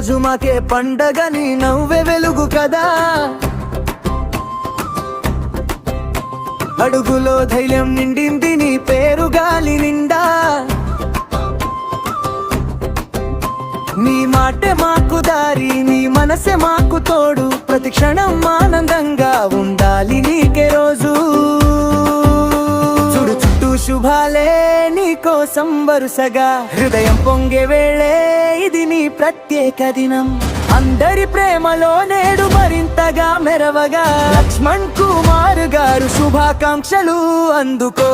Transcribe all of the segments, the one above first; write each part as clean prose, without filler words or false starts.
రోజు మాకే పండగ, నీ నవ్వే వెలుగు కదా. అడుగులో ధైర్యం నిండింది నీ పేరు గాలి నిండా. నీ మాటే మాకు దారి, నీ మనసే మాకు తోడు. ప్రతి క్షణం ఆనందంగా ఉండాలి నీకే రోజు. చూడు చుట్టూ శుభాలే నీ కోసం వరుసగా, హృదయం పొంగే వేళే ఇది నీ ప్రత్యేక దినం. అందరి ప్రేమలో నేడు మరింతగా మెరవగా, లక్ష్మణ్ కుమార్ గారు శుభాకాంక్షలు అందుకో.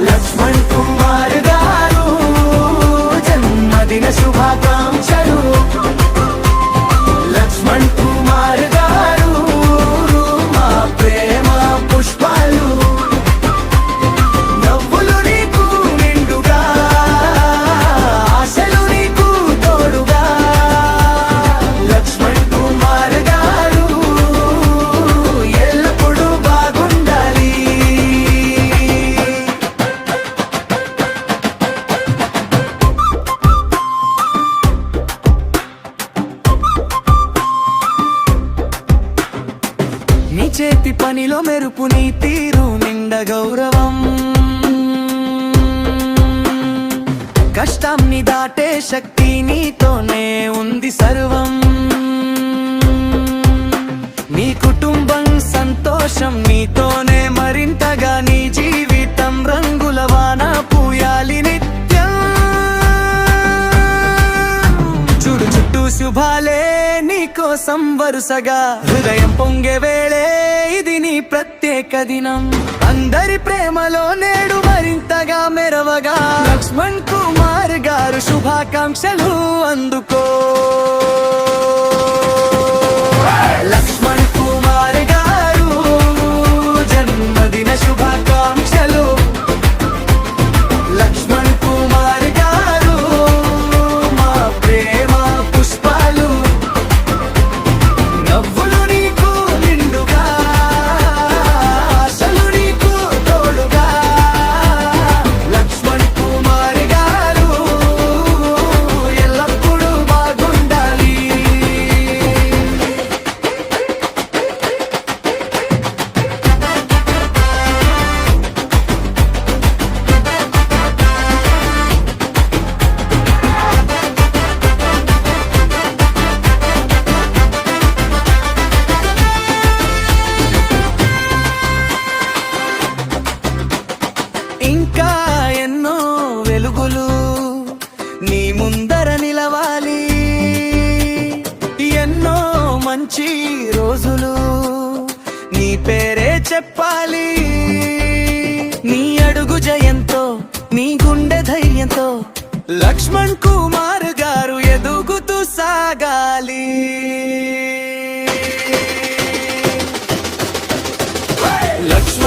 లక్ష్మణ్ కుమార్ గారు జన్మదిన శుభాకాంక్షలు. లక్ష్మణ్ కుమార్ గారు మా ప్రేమ పుష్పాలు. నవ్వులు నీకు నిండుగా, ఆశలు నీకు తోడుగా. లక్ష్మణ్ కుమార్ గారు ఎల్లప్పుడూ బాగుండాలి. నీ చేతి పనిలో మెరుపు, నీ తీరు నిండా గౌరవం. కష్టాన్ని దాటే శక్తి నీతోనే ఉంది సర్వం. నీ కుటుంబం సంతోషం నీతోనే మరింతగా. నీ జీవితం రంగుల వాన పూయాలి నిత్యం. చూడు చుట్టూ శుభాలే నీ కోసం వరుసగా, హృదయం పొంగే వేళే ఇది నీ ప్రత్యేక దినం. అందరి ప్రేమలో నేడు మరింతగా మెరవగా, లక్ష్మణ్ కుమార్ గారు శుభాకాంక్షలు అందుకో. లక్ష్మణ్ కుమార్ గారు జన్మదిన శుభాకాంక్షలు. లక్ష్మణ్ కుమార్ గారు మా ప్రేమ పుష్పాలు. నవ్వులు నీకు నిండుగా, ఆశలు నీకు తోడుగా. లక్ష్మణ్ కుమార్ గారు ఎల్లప్పుడూ బాగుండాలి. ఇంకా ఎన్నో వెలుగులు నీ ముందర నిలవాలి. ఎన్నో మంచి రోజులు నీ పేరే చెప్పాలి. నీ అడుగు జయంతో, నీ గుండె ధైర్యంతో, లక్ష్మణ్ కుమార్ గారు ఎదుగుతూ సాగాలి. లక్ష్మణ్